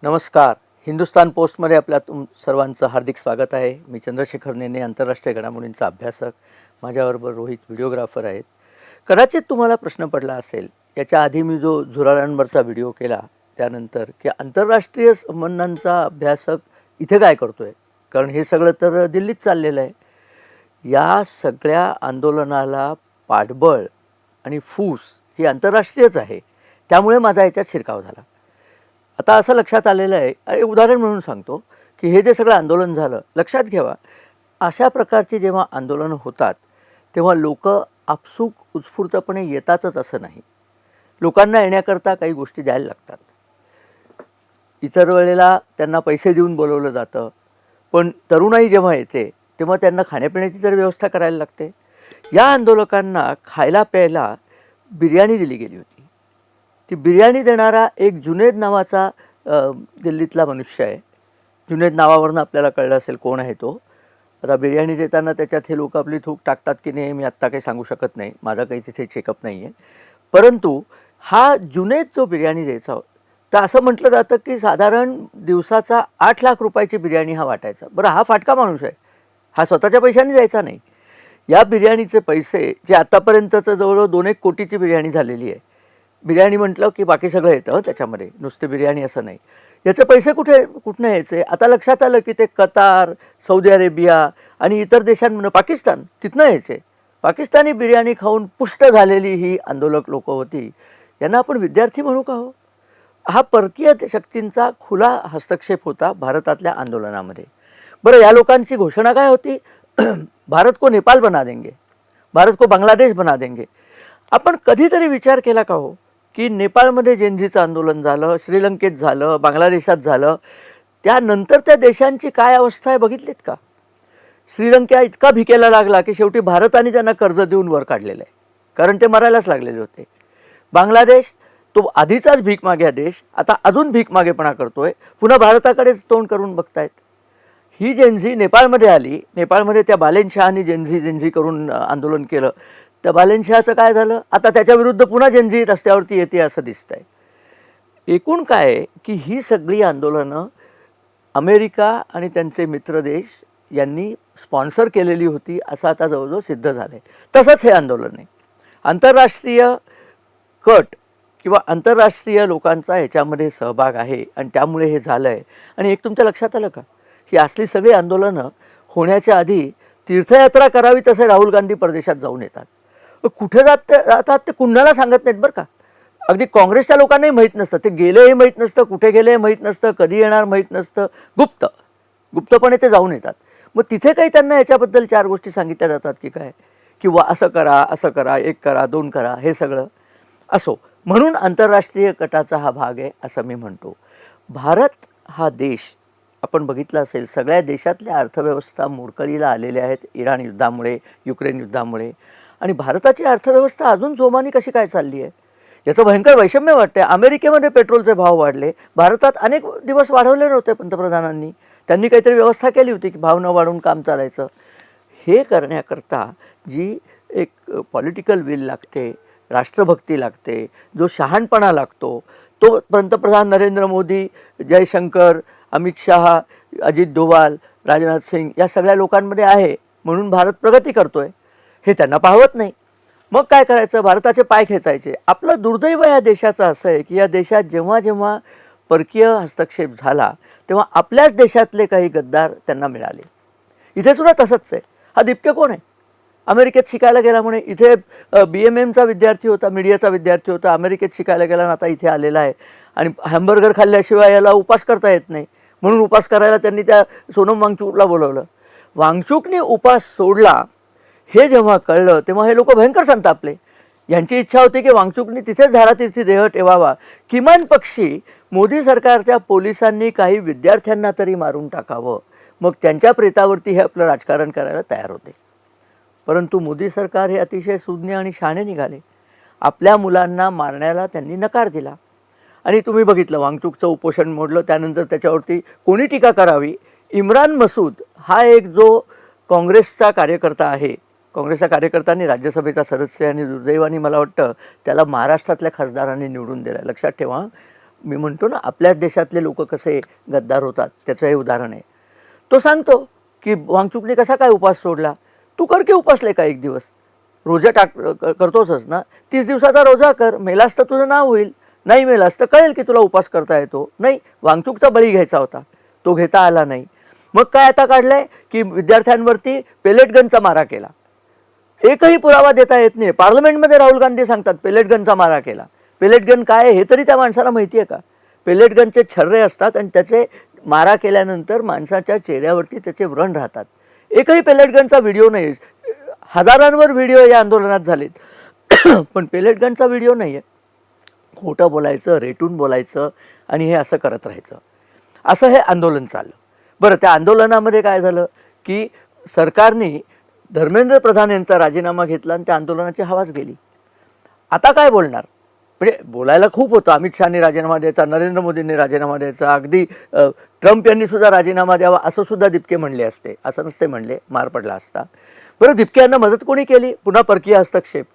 नमस्कार. हिंदुस्तान पोस्टमध्ये आपल्या सर्वांचं हार्दिक स्वागत आहे. मी चंद्रशेखर नेने, आंतरराष्ट्रीय घडामोडींचा अभ्यासक. माझ्याबरोबर रोहित व्हिडिओग्राफर आहेत. कदाचित तुम्हाला प्रश्न पडला असेल, याच्या आधी मी जो झुरळांवरचा व्हिडिओ केला त्यानंतर, की आंतरराष्ट्रीय संबंधांचा अभ्यासक इथे काय करतो आहे? कारण हे सगळं तर दिल्लीत चाललेलं आहे. या सगळ्या आंदोलनाला पाठबळ आणि फूस ही आंतरराष्ट्रीयच आहे. त्यामुळे माझा याच्यात शिरकाव झाला. आता असं लक्षात आलेलं आहे, एक उदाहरण म्हणून सांगतो, की हे जे सगळं आंदोलन झालं, लक्षात घ्यावा, अशा प्रकारची जेव्हा आंदोलनं होतात तेव्हा लोक आपसूक उत्स्फूर्तपणे येतातच असं नाही. लोकांना येण्याकरता काही गोष्टी द्यायला लागतात. इतर वेळेला त्यांना पैसे देऊन बोलवलं जातं, पण तरुणाई जेव्हा येते तेव्हा त्यांना खाण्यापिण्याची तर व्यवस्था करायला लागते. या आंदोलकांना खायला प्यायला बिर्याणी दिली गेली होती. ती बिर्याणी देणारा एक जुनेद नावाचा दिल्लीतला मनुष्य आहे. जुनेद नावावरून आपल्याला कळलं असेल कोण आहे तो. आता बिर्याणी देताना त्याच्यात हे लोक आपली थूक टाकतात की नाही मी आत्ता काही सांगू शकत नाही, माझा काही तिथे चेकअप नाही आहे. परंतु हा जुनेद जो बिर्याणी द्यायचा, तर असं म्हटलं जातं की साधारण दिवसाचा 8 लाख रुपयाची बिर्याणी हा वाटायचा. बरं, हा फाटका माणूस आहे, हा स्वतःच्या पैशांनी द्यायचा नाही. या बिर्याणीचे पैसे जे आत्तापर्यंतचं जवळजवळ 2-1 कोटीची बिर्याणी झालेली आहे. बिर्याणी म्हटलं की बाकी सगळं येतं त्याच्यामध्ये, नुसते बिर्याणी असं नाही. याचे पैसे कुठनं यायचे? आता लक्षात आलं की ते कतार, सौदी अरेबिया आणि इतर देशांमधून, पाकिस्तान, तिथनं यायचे. पाकिस्तानी बिर्याणी खाऊन पुष्ट झालेली ही आंदोलक लोकं होती. यांना आपण विद्यार्थी म्हणू का हो? हा परकीय शक्तींचा खुला हस्तक्षेप होता भारतातल्या आंदोलनामध्ये. बरं, या लोकांची घोषणा काय होती? भारत को नेपाल बना देंगे, भारत को बांगलादेश बना देंगे. आपण कधीतरी विचार केला का हो की नेपाळमध्ये जेनझीचं आंदोलन झालं, श्रीलंकेत झालं, बांगलादेशात झालं, त्यानंतर त्या देशांची काय अवस्था आहे बघितलीत का? श्रीलंका इतका भिकेला लागला की शेवटी भारताने त्यांना कर्ज देऊन वर काढलेलं आहे, कारण ते मरायलाच लागलेले होते. बांगलादेश तो आधीचाच भीकमाग्या देश आता अजून भीकमागेपणा करतोय, पुन्हा भारताकडेच तोंड करून बघतायत. ही जेनझी नेपाळमध्ये आली. नेपाळमध्ये त्या बालेनशहानी जेनझी करून आंदोलन केलं. त्या बालेनशहाचं काय झालं? आता त्याच्याविरुद्ध पुन्हा जेनझी रस्त्यावरती येते असं दिसतंय. एकूण काय आहे की ही सगळी आंदोलनं अमेरिका आणि त्यांचे मित्र देश यांनी स्पॉन्सर केलेली होती असं आता जवळजवळ सिद्ध झालं आहे. तसंच हे आंदोलन आहे. आंतरराष्ट्रीय कट किंवा आंतरराष्ट्रीय लोकांचा ह्याच्यामध्ये सहभाग आहे आणि त्यामुळे हे झालं आहे. आणि एक तुमच्या लक्षात आलं का, ही असली सगळी आंदोलनं होण्याच्या आधी तीर्थयात्रा करावी तसे राहुल गांधी परदेशात जाऊन येतात. कुठे जातात ते कुणाला सांगत नाहीत बरं का. अगदी काँग्रेसच्या लोकांनाही माहीत नसतं, ते गेलेही माहीत नसतं, कुठे गेले माहीत नसतं, कधी येणार माहीत नसतं. गुप्तपणे ते जाऊन येतात. मग तिथे काही त्यांना याच्याबद्दल 4 गोष्टी सांगितल्या जातात की काय, किंवा असं करा, 1 करा, 2 करा, हे सगळं असो. म्हणून आंतरराष्ट्रीय कटाचा हा भाग आहे असं मी म्हणतो. भारत हा देश आपण बघितलं असेल, सगळ्या देशातल्या अर्थव्यवस्था मोडकळीला आलेल्या आहेत इराण युद्धामुळे, युक्रेन युद्धामुळे. आणि भारताची अर्थव्यवस्था अजून जोमाने कशी काय चालली आहे याचं भयंकर वैषम्य वाटतं. अमेरिकेमध्ये पेट्रोलचे भाव वाढले, भारतात अनेक दिवस वाढवले नव्हते पंतप्रधानांनी. त्यांनी काहीतरी व्यवस्था केली होती की भाव न वाढवून काम चालायचं. हे करण्याकरता जी एक पॉलिटिकल विल लागते, राष्ट्रभक्ती लागते, जो शहाणपणा लागतो, तो पंतप्रधान नरेंद्र मोदी, जयशंकर, अमित शहा, अजित डोवाल, राजनाथ सिंग या सगळ्या लोकांमध्ये आहे. म्हणून भारत प्रगती करतोय हे त्यांना पाहवत नाही. मग काय करायचं? भारताचे पाय खेचायचे. आपलं दुर्दैव या देशाचं असं आहे की या देशात जेव्हा जेव्हा परकीय हस्तक्षेप झाला तेव्हा आपल्याच देशातले काही गद्दार त्यांना मिळाले. इथे सुद्धा तसंच आहे. हा दीपके कोण आहे? अमेरिकेत शिकायला गेला म्हणे. इथे BMMचा विद्यार्थी होता, मीडियाचा विद्यार्थी होता, अमेरिकेत शिकायला गेला आणि आता इथे आलेला आहे. आणि हॅम्बर्गर खाल्ल्याशिवाय याला उपास करता येत नाही, म्हणून उपास करायला त्यांनी त्या सोनम वांगचूकला बोलवलं. वांगचूकने उपास सोडला हे जेव्हा कळलं तेव्हा हे लोक भयंकर संतापले. यांची इच्छा होती की वांगचूकने तिथेच धारातीर्थी देह ठेवावा. किमान पक्षी मोदी सरकारच्या पोलिसांनी काही विद्यार्थ्यांना तरी मारून टाकावं, मग त्यांच्या प्रेतावरती हे आपलं राजकारण करायला तयार होते. परंतु मोदी सरकार हे अतिशय सुज्ञ आणि शहाणे निघाले. आपल्या मुलांना मारण्याला त्यांनी नकार दिला. आणि तुम्ही बघितलं वांगचूकचं उपोषण मोडलं. त्यानंतर त्याच्यावरती कोणी टीका करावी? इम्रान मसूद हा एक जो काँग्रेसचा कार्यकर्ता आहे, काँग्रेसच्या कार्यकर्त्यांनी राज्यसभेचा सदस्य, आणि दुर्दैवाने मला वाटतं त्याला महाराष्ट्रातल्या खासदारांनी निवडून दिला. लक्षात ठेवा, मी म्हणतो ना आपल्याच देशातले लोक कसे गद्दार होतात त्याचं हे उदाहरण आहे. तो सांगतो की वांगचुकने कसा काय उपास सोडला. तू कर की उपासले का एक दिवस, रोजा करतोसच ना, 30 दिवसाचा रोजा कर, मेलास तर तुझं नाव होईल, नाही मेलास तर कळेल की तुला उपास करता येतो. नाही, वांगचुकचा बळी घ्यायचा होता, तो घेता आला नाही. मग काय आता काढलंय की विद्यार्थ्यांवरती पेलेट गनचा मारा केला. एकही पुरावा देता येत नाही. पार्लमेंटमध्ये राहुल गांधी सांगतात पेलेट गनचा मारा केला. पेलेट गन काय आहे हे तरी त्या माणसाला माहिती आहे का? पेलेट गनचे छर्रे असतात आणि त्याचे मारा केल्यानंतर माणसाच्या चेहऱ्यावरती त्याचे व्रण राहतात. एकही पेलेट गनचा व्हिडिओ नाही. हजारांवर व्हिडिओ या आंदोलनात झालेत पण पेलेट गनचा व्हिडिओ नाही आहे. खोटं बोलायचं, रेटून बोलायचं आणि हे असं करत राहायचं. असं हे आंदोलन चाललं. बरं, त्या आंदोलनामध्ये काय झालं की सरकारने धर्मेंद्र प्रधान यांचा राजीनामा घेतला आणि त्या आंदोलनाची हवाच गेली. आता काय बोलणार? म्हणजे बोलायला खूप होतं. अमित शहानी राजीनामा द्यायचा, नरेंद्र मोदींनी राजीनामा द्यायचा, अगदी ट्रम्प यांनी सुद्धा राजीनामा द्यावा असं सुद्धा दिपके म्हणले असते. असं नसते म्हणले, मार पडला असता. बरं, दिपके यांना मदत कोणी केली? पुन्हा परकीय हस्तक्षेप.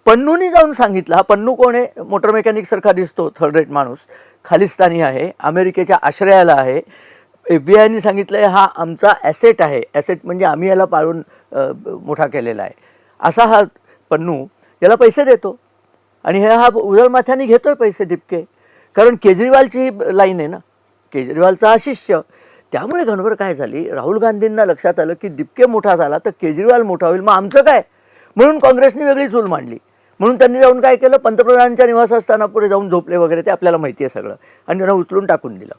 पन्नूनी जाऊन सांगितलं. हा पन्नू कोण आहे? मोटर मेकॅनिक सारखा दिसतो, थर्ड रेट माणूस, खालिस्तानी आहे, अमेरिकेच्या आश्रयाला आहे. FBI सांगितलं हा आमचा ॲसेट आहे. ॲसेट म्हणजे आम्ही याला पाळून मोठा केलेला आहे. असा हा पन्नू याला पैसे देतो आणि हा उजळ माथ्याने घेतोय पैसे दिपके. कारण केजरीवालची लाईन आहे ना, केजरीवालचा हा शिष्य. त्यामुळे गडबड काय झाली, राहुल गांधींना लक्षात आलं की दिपके मोठा झाला तर केजरीवाल मोठा होईल, मग आमचं काय? म्हणून काँग्रेसने वेगळी चूल मांडली. म्हणून त्यांनी जाऊन काय केलं, पंतप्रधानांच्या निवासस्थाना पुढे जाऊन झोपले वगैरे, ते आपल्याला माहिती आहे सगळं, आणि त्यांना उचलून टाकून दिलं.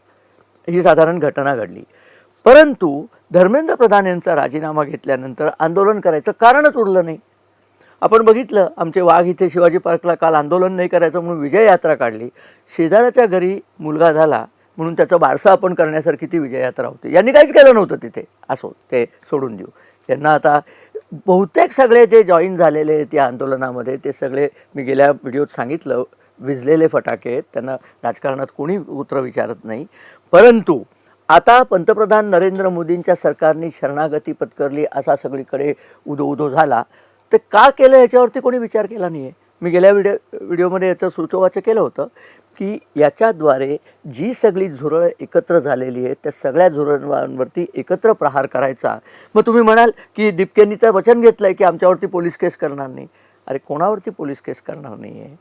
ही साधारण घटना घडली. परंतु धर्मेंद्र प्रधान यांचा राजीनामा घेतल्यानंतर आंदोलन करायचं कारणच उरलं नाही. आपण बघितलं, आमचे वाघ इथे शिवाजी पार्कला काल आंदोलन नाही करायचं म्हणून विजय यात्रा काढली. शेजाऱ्याच्या घरी मुलगा झाला म्हणून त्याचं बारसं आपण करण्यासारखी ती विजय यात्रा होती. यांनी काहीच केलं नव्हतं तिथे. असो, ते सोडून देऊ. यांना आता बहुतेक सगळे जे जॉईन झालेले त्या आंदोलनामध्ये ते सगळे, मी गेल्या व्हिडिओत सांगितलं, विझलेले फटाके. त्यांना राजकारणात कोणी उत्तर विचारत नाही. परंतु आता पंतप्रधान नरेंद्र मोदींच्या सरकारने शरणागती पत्करली असा सगळीकडे उदो झाला. तर का केलं याच्यावरती कोणी विचार केला नाही आहे. मी गेल्या व्हिडिओमध्ये याचं सुचोवाचं केलं होतं की याच्याद्वारे जी सगळी झुरळं एकत्र झालेली आहे त्या सगळ्या झुरळांवरती एकत्र प्रहार करायचा. मग तुम्ही म्हणाल की दिपकेंनी तर वचन घेतलं आहे की आमच्यावरती पोलीस केस करणार नाही. अरे, कोणावरती पोलीस केस करणार नाही आहे?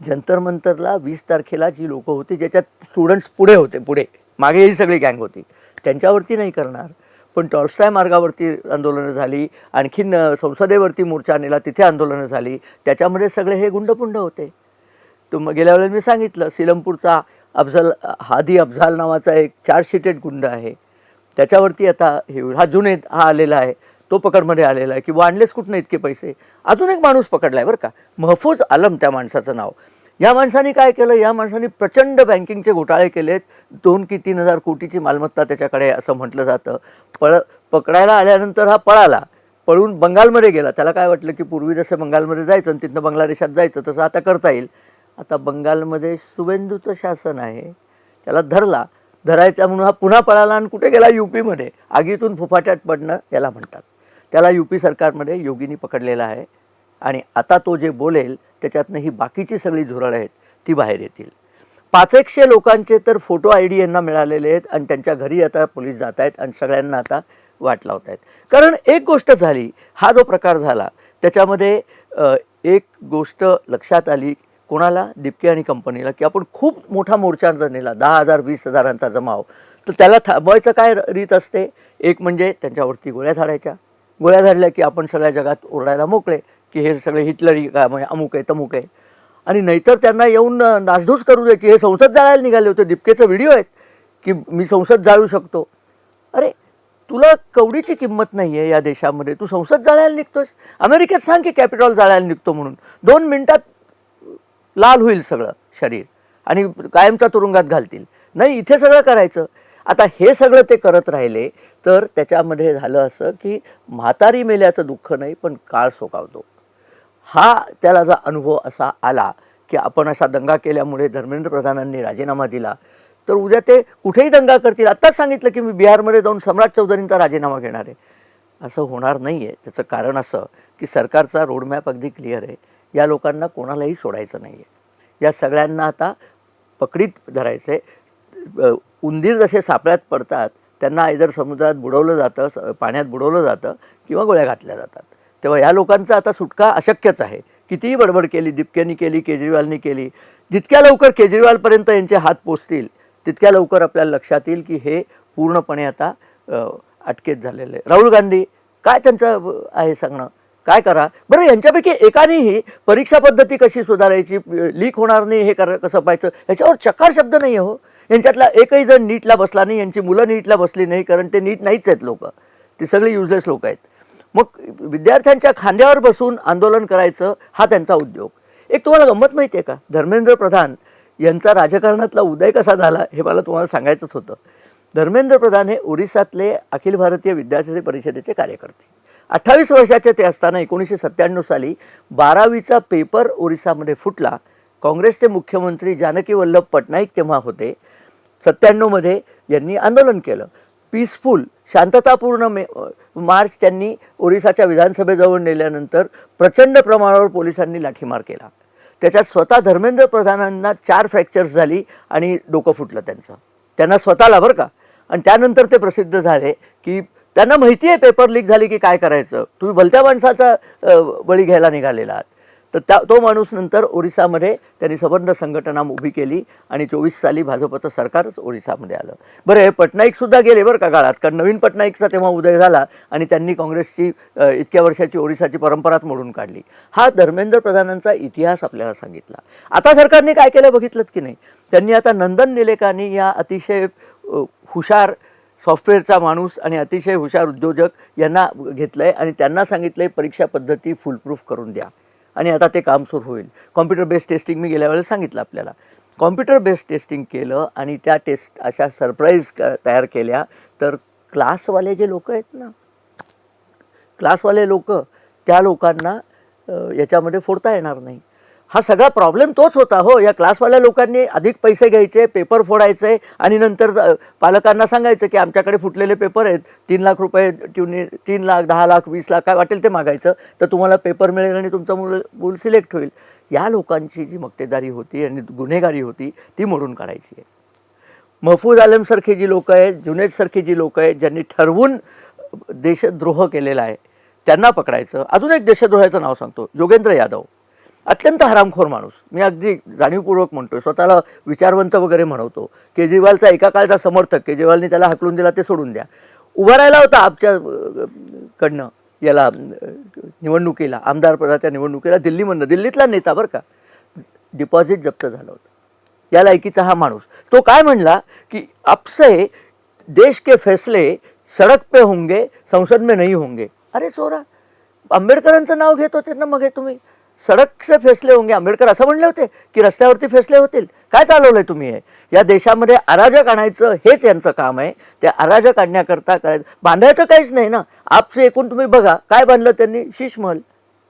जंतर मंतरला 20 तारखेला जी लोकं होती, ज्याच्यात स्टुडंट्स पुढे होते, पुढे मागे ही सगळी गँग होती, त्यांच्यावरती नाही करणार. पण टॉलस्टॉय मार्गावरती आंदोलनं झाली, आणखीन संसदेवरती मोर्चा नेला, तिथे आंदोलनं झाली, त्याच्यामध्ये सगळे हे गुंडपुंड होते. गेल्या वेळेला मी सांगितलं, सिलमपूरचा हादी अफझाल नावाचा एक 4 शीटेड गुंड आहे, त्याच्यावरती आता हे हा जुनेद हा आलेला आहे, तो पकडमध्ये आलेला आहे. किंवा आणलेच कुठनं इतके पैसे. अजून एक माणूस पकडला आहे बरं का, महफूज आलम त्या माणसाचं नाव. या माणसाने काय केलं, या माणसाने प्रचंड बँकिंगचे घोटाळे केलेत. 2 की 3 हजार कोटीची मालमत्ता त्याच्याकडे असं म्हटलं जातं. पकडायला आल्यानंतर हा पळाला, पळून बंगालमध्ये गेला. त्याला काय वाटलं की पूर्वी जसं बंगालमध्ये जायचं आणि तिथनं बांगलादेशात जायचं तसं आता करता येईल. आता बंगालमध्ये शुभेंदूचं शासन आहे, त्याला धरायचा म्हणून हा पुन्हा पळाला आणि कुठे गेला, UPमध्ये. आगीतून फुफाट्यात पडणं याला म्हणतात. त्याला UP सरकारमध्ये योगीनी पकडलेला आहे आणि आता तो जे बोलेल त्याच्यातनं ही बाकीची सगळी झुरळ आहेत ती बाहेर येतील. 500 लोकांचे तर फोटो ID यांना मिळालेले आहेत आणि त्यांच्या घरी आता पोलीस जात आहेत आणि सगळ्यांना आता वाट लावत आहेत. कारण एक गोष्ट झाली, हा जो प्रकार झाला त्याच्यामध्ये एक गोष्ट लक्षात आली कोणाला, दिपके आणि कंपनीला, की आपण खूप मोठा मोर्चा जर नेला, 10,000 20,000चा जमाव, तर त्याला थांबवायचं काय रीत असते? एक म्हणजे त्यांच्यावरती गोळ्या झाडायच्या. गोळ्या झाडल्या की आपण सगळ्या जगात ओरडायला मोकळे की हे सगळे हिटलरी काय म्हणजे अमुक आहे तमुक आहे. आणि नाहीतर त्यांना येऊन नासधूस करू द्यायची. हे संसद जाळायला निघाले होते, दिपकेचं व्हिडिओ आहेत की मी संसद जाळू शकतो. अरे, तुला कवडीची किंमत नाही आहे या देशामध्ये, तू संसद जाळायला निघतोस? अमेरिकेत सांग की कॅपिटॉल जाळायला निघतो म्हणून, 2 मिनिटात लाल होईल सगळं शरीर आणि कायमचा तुरुंगात घालतील. नाही, इथे सगळं करायचं. आता हे सगळं ते करत राहिले तर त्याच्यामध्ये झालं असं की म्हातारी मेल्याचं दुःख नाही पण काळ सोकावतो. हा त्याला जो अनुभव असा आला की आपण असा दंगा केल्यामुळे धर्मेंद्र प्रधानांनी राजीनामा दिला तर उद्या ते कुठेही दंगा करतील. आत्ताच सांगितलं की मी बिहारमध्ये जाऊन सम्राट चौधरींचा राजीनामा घेणार आहे. असं होणार नाही आहे. त्याचं कारण असं की सरकारचा रोडमॅप अगदी क्लिअर आहे. या लोकांना कोणालाही सोडायचं नाही आहे. या सगळ्यांना आता पकडीत धरायचं आहे. उंदीर जसे सापळ्यात पडतात त्यांना इधर समुद्रात बुडवलं जातं, पाण्यात बुडवलं जातं किंवा गोळ्या घातल्या जातात. तेव्हा या लोकांचा आता सुटका अशक्यच आहे. कितीही बडबड केली, दीपक्यांनी केली, केजरीवालनी केली, जितक्या लवकर केजरीवालपर्यंत यांचे हात पोचतील तितक्या लवकर आपल्याला लक्षात येईल की हे पूर्णपणे आता अटकेत झालेलं आहे. राहुल गांधी काय त्यांचं आहे सांगणं, काय करा बरं. यांच्यापैकी एकानेही परीक्षा पद्धती कशी सुधारायची, लीक होणार नाही हे कसं पाहायचं ह्याच्यावर चकार शब्द नाही आहे हो. यांच्यातला एकही जण नीटला बसला नाही, यांची मुलं नीटला बसली नाही, कारण ते नीट नाहीच आहेत लोक, ती सगळी युजलेस लोक आहेत. मग विद्यार्थ्यांच्या खांद्यावर बसून आंदोलन करायचं हा त्यांचा उद्योग. एक तुम्हाला गंमत माहिती आहे का, धर्मेंद्र प्रधान यांचा राजकारणातला उदय कसा झाला हे मला तुम्हाला सांगायचंच होतं. धर्मेंद्र प्रधान हे ओरिसातले अखिल भारतीय विद्यार्थी परिषदेचे कार्यकर्ते. 28 वर्षाचे ते असताना 1997 साली 12वीचा पेपर ओरिसामध्ये फुटला. काँग्रेसचे मुख्यमंत्री जानकी वल्लभ पटनाईक तेव्हा होते. 97मध्ये यांनी आंदोलन केलं. पीसफुल शांततापूर्ण मार्च त्यांनी ओरिसाच्या विधानसभेजवळ नेल्यानंतर प्रचंड प्रमाणावर पोलिसांनी लाठीमार केला. त्याच्यात स्वतः धर्मेंद्र प्रधानांना 4 फ्रॅक्चर्स झाली आणि डोकं फुटलं त्यांना स्वतःला बरं का. आणि त्यानंतर ते प्रसिद्ध झाले की त्यांना माहिती आहे पेपर लीक झाली की काय करायचं. तुम्ही भलत्या माणसाचा बळी घ्यायला निघालेला आहात. तर तो माणूस नंतर ओरिसामध्ये त्यांनी सबंध संघटना उभी केली आणि 24 साली भाजपचं सरकारच ओरिसामध्ये आलं. बरं, हे पटनाईकसुद्धा गेले बरं का काळात, कारण नवीन पटनाईकचा तेव्हा उदय झाला आणि त्यांनी काँग्रेसची इतक्या वर्षाची ओरिसाची परंपराच मोडून काढली. हा धर्मेंद्र प्रधानांचा इतिहास आपल्याला सांगितला. आता सरकारने काय केलं बघितलं की नाही. त्यांनी आता नंदन निलेकानी या अतिशय हुशार सॉफ्टवेअरचा माणूस आणि अतिशय हुशार उद्योजक यांना घेतलं आहे आणि त्यांना सांगितलं आहे परीक्षा पद्धती फुलप्रूफ करून द्या. आणि आता ते काम सुरू होईल. कॉम्प्युटर बेस्ड टेस्टिंग मी गेल्या वेळेला सांगितलं आपल्याला. कॉम्प्युटर बेस्ड टेस्टिंग केलं आणि त्या टेस्ट अशा सरप्राईज तयार केल्या तर क्लासवाले जे लोक आहेत ना, क्लासवाले लोक, त्या लोकांना याच्यामध्ये फोडता येणार नाही. हा सगळा प्रॉब्लेम तोच होता हो. या क्लासवाल्या लोकांनी अधिक पैसे घ्यायचे, पेपर फोडायचे आणि नंतर पालकांना सांगायचं की आमच्याकडे फुटलेले पेपर आहेत, 3 लाख रुपये 3 लाख 10 लाख 20 लाख काय वाटेल ते मागायचं, तर तुम्हाला पेपर मिळेल आणि तुमचं मूल सिलेक्ट होईल. या लोकांची जी मक्तेदारी होती आणि गुन्हेगारी होती ती मोडून काढायची आहे. महफूज आलमसारखी जी लोकं आहेत, जुनेदसारखी जी लोकं आहेत ज्यांनी ठरवून देशद्रोह केलेला आहे त्यांना पकडायचं. अजून एक देशद्रोहाचं नाव सांगतो, योगेंद्र यादव. अत्यंत हरामखोर माणूस, मी अगदी जाणीवपूर्वक म्हणतोय, स्वतःला विचारवंत वगैरे म्हणवतो. केजरीवालचा एका काळचा समर्थक, केजरीवालनी त्याला हाकलून दिला ते सोडून द्या, उभा राहिला होता आमच्याकडनं याला निवडणुकीला, आमदार पदाच्या निवडणुकीला दिल्लीमधनं, दिल्लीतला नेता बरं का. डिपॉझिट जप्त झालं होतं. या लायकीचा हा माणूस. तो काय म्हणला की आपसे देश के फैसले सडक पे होंगे, संसद में नहीं होंगे. अरे चोरा, आंबेडकरांचं नाव घेत होते ना मग हे तुम्ही. सडक से फैसले होंगे, आंबेडकर असं म्हणले होते की रस्त्यावरती फैसले होतील. काय चालवलंय तुम्ही हे? या देशामध्ये अराजक आणायचं हेच यांचं काम आहे. ते अराजक आणण्याकरता करायचं, बांधायचं काहीच नाही ना. आपसे एकूण तुम्ही बघा काय बांधलं त्यांनी, शीशमहल,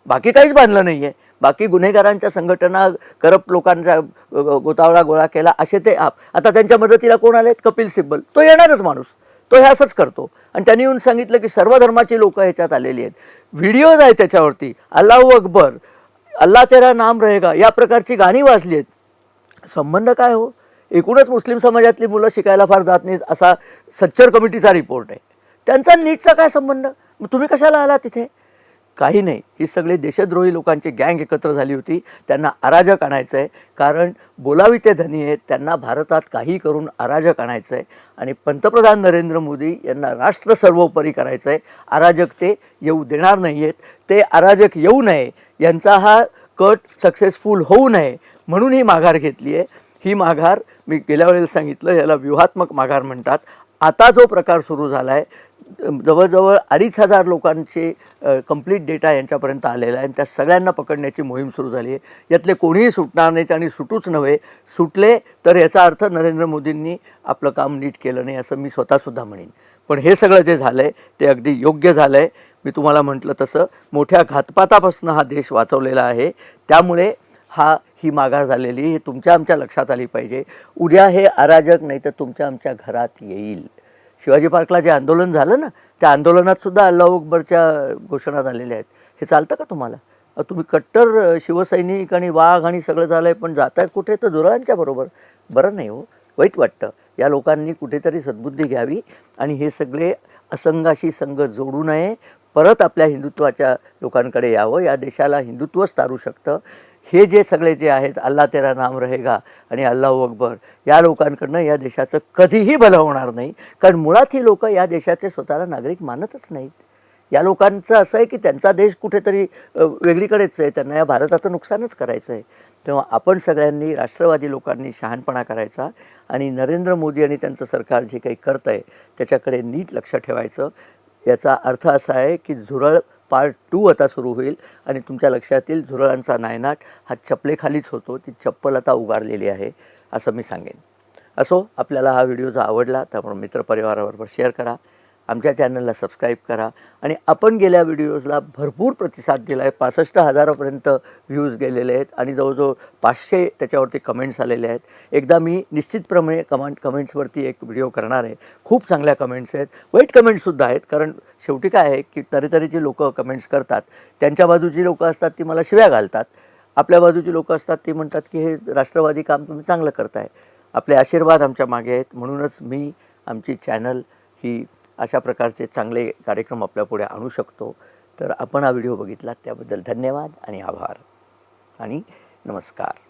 बाकी काहीच बांधलं नाही आहे. बाकी गुन्हेगारांच्या संघटना, करप्ट लोकांचा गोतावळा गोळा केला असे ते आप. आता त्यांच्या मदतीला कोण आलेत? कपिल सिब्बल. तो येणारच माणूस, तो हे असंच करतो. आणि त्यांनी येऊन सांगितलं की सर्व धर्माची लोकं ह्याच्यात आलेली आहेत. व्हिडिओज आहेत त्याच्यावरती, अल्लाहू अकबर, अल्लाह तेरा नाम रहेगा, या प्रकारची गाणी वाजली आहेत. संबंध काय हो? एकूणच मुस्लिम समाजातली मुलं शिकायला फार जात नाहीत असा सच्चर कमिटीचा रिपोर्ट आहे. त्यांचा नीटचा काय संबंध? मग तुम्ही कशाला आला तिथे? काही नाही. ही सगळी देशद्रोही लोकांची गँग एकत्र झाली होती. त्यांना अराजक आणायचं आहे, कारण बोलावी ते धनी आहेत. त्यांना भारतात काही करून अराजक आणायचं आहे आणि पंतप्रधान नरेंद्र मोदी यांना राष्ट्र सर्वोपरी करायचं आहे. अराजक ते येऊ देणार नाही आहेत. ते अराजक येऊ नये, यांचा हा कट सक्सेसफुल होऊ नये म्हणून ही माघार घेतली आहे. ही माघार मी गेल्या वेळेला सांगितलं, याला व्यूहात्मक माघार म्हणतात. आता जो प्रकार सुरू झाला आहे, जवळजवळ 2,500 लोकांचे कंप्लीट डेटा यांच्यापर्यंत आलेला आहे आणि त्या सगळ्यांना पकडण्याची मोहीम सुरू झाली आहे. यातले कोणीही सुटणार नाहीत आणि सुटूच नव्हे. सुटले तर याचा अर्थ नरेंद्र मोदींनी आपलं काम नीट केलं नाही असं मी स्वतःसुद्धा म्हणेन. पण हे सगळं जे झालं आहे ते अगदी योग्य झालं आहे. मी तुम्हाला म्हटलं तसं मोठ्या घातपातापासून हा देश वाचवलेला आहे. त्यामुळे ही माघार झालेली हे तुमच्या आमच्या लक्षात आली पाहिजे. उद्या हे अराजक नाही तर तुमच्या आमच्या घरात येईल. शिवाजी पार्कला जे आंदोलन झालं ना, त्या आंदोलनातसुद्धा अल्लाहू अकबरच्या घोषणा झालेल्या आहेत. हे चालतं का तुम्हाला? तुम्ही कट्टर शिवसैनिक आणि वाघ आणि सगळं झालं आहे, पण जात आहेत कुठे? तर दुराळांच्या बरोबर. बरं नाही हो, वाईट वाटतं. या लोकांनी कुठेतरी सद्बुद्धी घ्यावी आणि हे सगळे असंघाशी संघ जोडू नये, परत आपल्या हिंदुत्वाच्या लोकांकडे यावं. या देशाला हिंदुत्वच तारू शकतं. हे जे सगळे जे आहेत, अल्ला तेरा नाम रहेगा आणि अल्लाहू अकबर, या लोकांकडनं या देशाचं कधीही भलं होणार नाही. कारण मुळात ही लोकं या देशाचे स्वतःला नागरिक मानतच नाहीत. या लोकांचं असं आहे की त्यांचा देश कुठेतरी वेगळीकडेच आहे, त्यांना या भारताचं नुकसानच करायचं आहे. तेव्हा आपण सगळ्यांनी, राष्ट्रवादी लोकांनी शहाणपणा करायचा आणि नरेंद्र मोदी आणि त्यांचं सरकार जे काही करतं आहे त्याच्याकडे नीट लक्ष ठेवायचं. याचा अर्थ असा आहे की झुरळ पार्ट 2 आता सुरू होईल आणि तुमच्या लक्षात येईल झुरळांचा नायनाट हा चपलेखालीच होतो. ती चप्पल आता उगारलेली आहे असं मी सांगेन. असो, आपल्याला हा व्हिडिओ जर आवडला तर आपण मित्रपरिवाराबरोबर शेअर करा, आमच्या चॅनलला सबस्क्राईब करा आणि आपण गेल्या व्हिडिओजला भरपूर प्रतिसाद दिला आहे. 65,000पर्यंत व्ह्यूज गेलेले आहेत आणि जवळजवळ 500 त्याच्यावरती कमेंट्स आलेले आहेत. एकदा मी निश्चितप्रमाणे कमेंट्सवरती एक व्हिडिओ करणार आहे. खूप चांगल्या कमेंट्स आहेत, वाईट कमेंट्ससुद्धा आहेत. कारण शेवटी काय आहे की तऱ्हेतऱ्हेची लोकं कमेंट्स करतात. त्यांच्या बाजूची लोकं असतात ती मला शिव्या घालतात, आपल्या बाजूची लोकं असतात ती म्हणतात की हे राष्ट्रवादी काम तुम्ही चांगलं करताय. आपले आशीर्वाद आमच्या मागे आहेत. म्हणूनच मी आमची चॅनल ही अशा प्रकारचे चांगले कार्यक्रम आपल्यापुढे आणू शकतो. तर आपण हा व्हिडिओ बघितला त्याबद्दल धन्यवाद आणि आभार आणि नमस्कार.